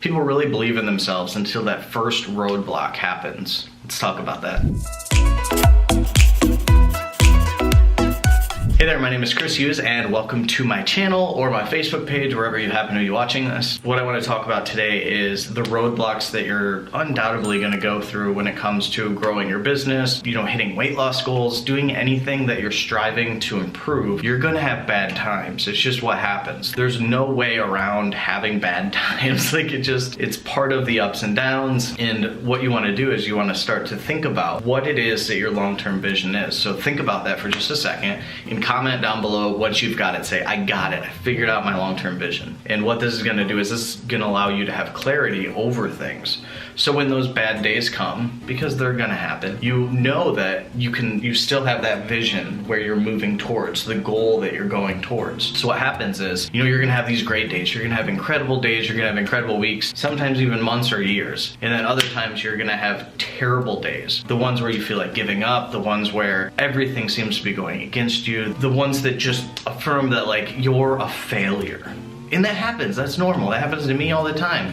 People really believe in themselves until that first roadblock happens. Let's talk about that. Hey there, my name is Hughes and welcome to my channel or my Facebook page, wherever you happen to be watching this. What I want to talk about today is the roadblocks that you're undoubtedly going to go through when it comes to growing your business, hitting weight loss goals, doing anything that you're striving to improve. You're going to have bad times. It's just what happens. There's no way around having bad times. It's part of the ups and downs. And what you want to do is you want to start to think about what it is that your long-term vision is. So think about that for just a second and comment down below once you've got it. Say, I got it. I figured out my long-term vision. And what this is going to do is this is going to allow you to have clarity over things. So when those bad days come, because they're going to happen, you know that you still have that vision where you're moving towards the goal that you're going towards. So what happens is, you're going to have these great days. You're going to have incredible days. You're going to have incredible weeks, sometimes even months or years. And then other times you're going to have terrible days. The ones where you feel like giving up, the ones where everything seems to be going against you, the ones that just affirm that you're a failure. And that happens, that's normal. That happens to me all the time.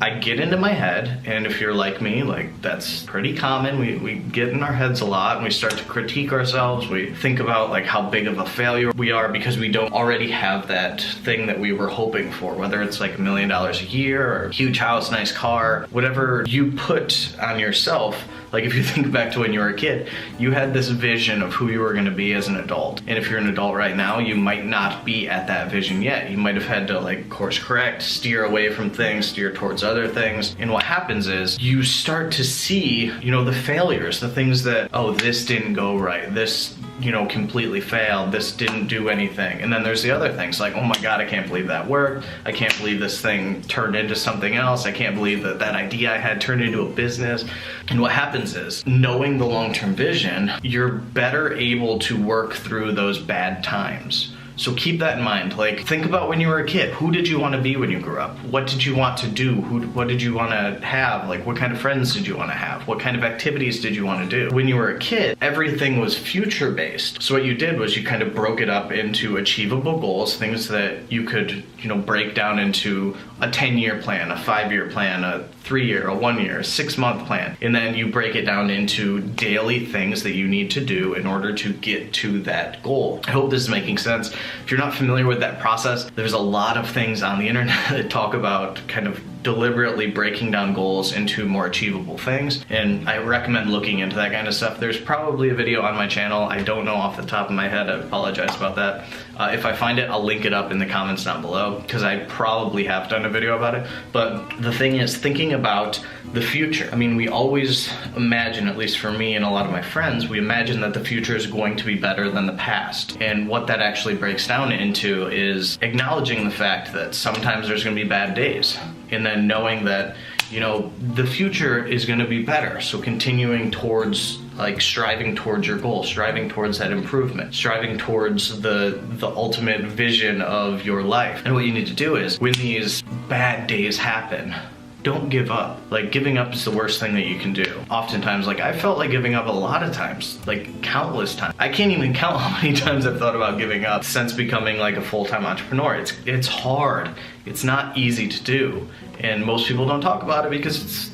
I get into my head, and if you're like me, that's pretty common. We get in our heads a lot and we start to critique ourselves. We think about how big of a failure we are because we don't already have that thing that we were hoping for, whether it's $1 million a year or huge house, nice car, whatever you put on yourself. If you think back to when you were a kid, you had this vision of who you were going to be as an adult. And if you're an adult right now, you might not be at that vision yet. You might have had to course correct, steer away from things, steer towards other things. And what happens is you start to see, the failures, the things that, oh, this didn't go right. This, completely failed. This didn't do anything. And then there's the other things oh my God, I can't believe that worked. I can't believe this thing turned into something else. I can't believe that idea I had turned into a business. And what happens is, knowing the long-term vision, you're better able to work through those bad times. So keep that in mind. Think about when you were a kid. Who did you want to be when you grew up? What did you want to do? What did you want to have? What kind of friends did you want to have? What kind of activities did you want to do? When you were a kid, everything was future-based. So what you did was you kind of broke it up into achievable goals, things that you could, break down into a 10-year plan, a 5-year plan, a 3-year, a 1-year, a 6-month plan. And then you break it down into daily things that you need to do in order to get to that goal. I hope this is making sense. If you're not familiar with that process, there's a lot of things on the internet that talk about kind of deliberately breaking down goals into more achievable things, and I recommend looking into that kind of stuff. There's probably a video on my channel. I don't know off the top of my head. I apologize about that. If I find it, I'll link it up in the comments down below, because I probably have done a video about it. But the thing is, thinking about the future. We always imagine, at least for me and a lot of my friends, we imagine that the future is going to be better than the past. And what that actually breaks down into is acknowledging the fact that sometimes there's going to be bad days. And then knowing that, the future is going to be better. So continuing towards, striving towards your goal, striving towards that improvement, striving towards the ultimate vision of your life. And what you need to do is, when these bad days happen, don't give up. Giving up is the worst thing that you can do. Oftentimes, I felt like giving up a lot of times, countless times. I can't even count how many times I've thought about giving up since becoming a full-time entrepreneur. It's hard. It's not easy to do. And most people don't talk about it because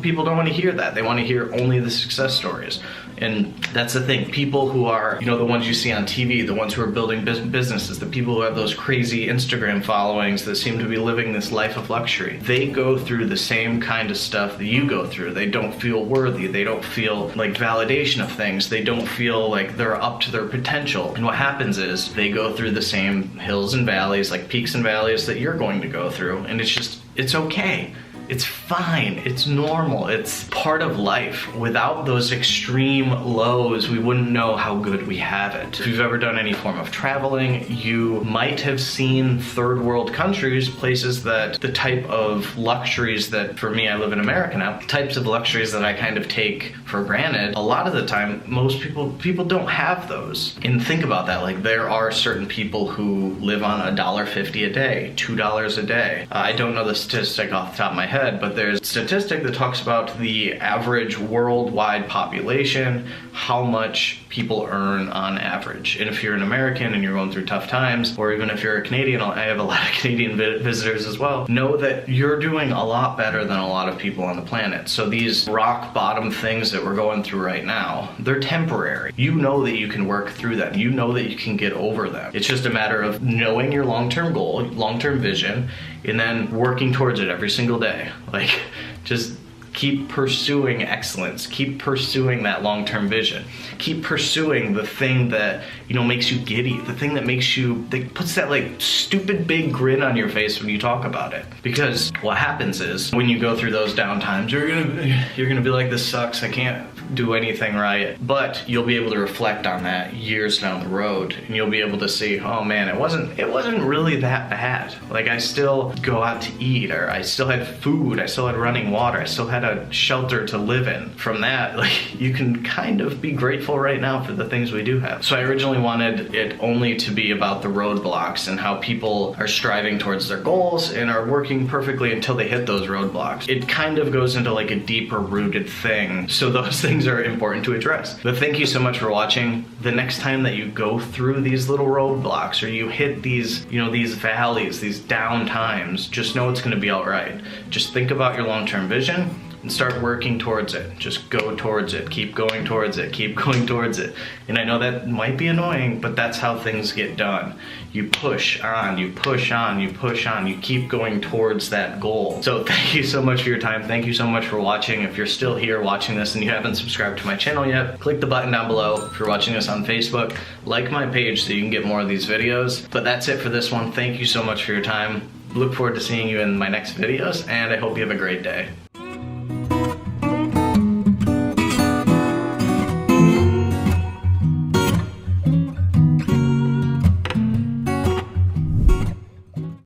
people don't want to hear that. They want to hear only the success stories. And that's the thing. People who are, the ones you see on TV, the ones who are building businesses, the people who have those crazy Instagram followings that seem to be living this life of luxury, they go through the same kind of stuff that you go through. They don't feel worthy. They don't feel validation of things. They don't feel like they're up to their potential. And what happens is they go through the same hills and valleys, peaks and valleys that you're going to go through. And it's okay. It's fine. It's normal. It's part of life. Without those extreme lows, we wouldn't know how good we have it. If you've ever done any form of traveling, you might have seen third world countries, places that the type of luxuries that, for me, I live in America now, types of luxuries that I kind of take for granted. A lot of the time, most people don't have those. And think about that. There are certain people who live on $1.50 a day, $2 a day. I don't know the statistic off the top of my head, head, but there's a statistic that talks about the average worldwide population, how much people earn on average. And if you're an American and you're going through tough times, or even if you're a Canadian, I have a lot of Canadian visitors as well, know that you're doing a lot better than a lot of people on the planet. So these rock bottom things that we're going through right now, they're temporary. You know that you can work through them. You know that you can get over them. It's just a matter of knowing your long-term goal, long-term vision, and then working towards it every single day. Like, just keep pursuing excellence. Keep pursuing that long-term vision. Keep pursuing the thing that, you know, makes you giddy. The thing that makes you, that puts that like stupid big grin on your face when you talk about it. Because what happens is when you go through those down times, you're gonna be like, this sucks. I can't do anything right. But you'll be able to reflect on that years down the road, and you'll be able to see, oh man, it wasn't really that bad. Like, I still go out to eat, or I still had food, I still had running water, I still had a shelter to live in. From that, like, you can kind of be grateful right now for the things we do have. So I originally wanted it only to be about the roadblocks and how people are striving towards their goals and are working perfectly until they hit those roadblocks. It kind of goes into like a deeper rooted thing. So those things are important to address. But thank you so much for watching. The next time that you go through these little roadblocks, or you hit these, you know, these valleys, these down times, just know it's gonna be all right. Just think about your long-term vision and start working towards it. Just go towards it. Keep going towards it. Keep going towards it. And I know that might be annoying, but that's how things get done. You push on, you push on, you push on, you keep going towards that goal. So thank you so much for your time. Thank you so much for watching. If you're still here watching this and you haven't subscribed to my channel yet, click the button down below. If you're watching this on Facebook, like my page so you can get more of these videos. But that's it for this one. Thank you so much for your time. Look forward to seeing you in my next videos, and I hope you have a great day.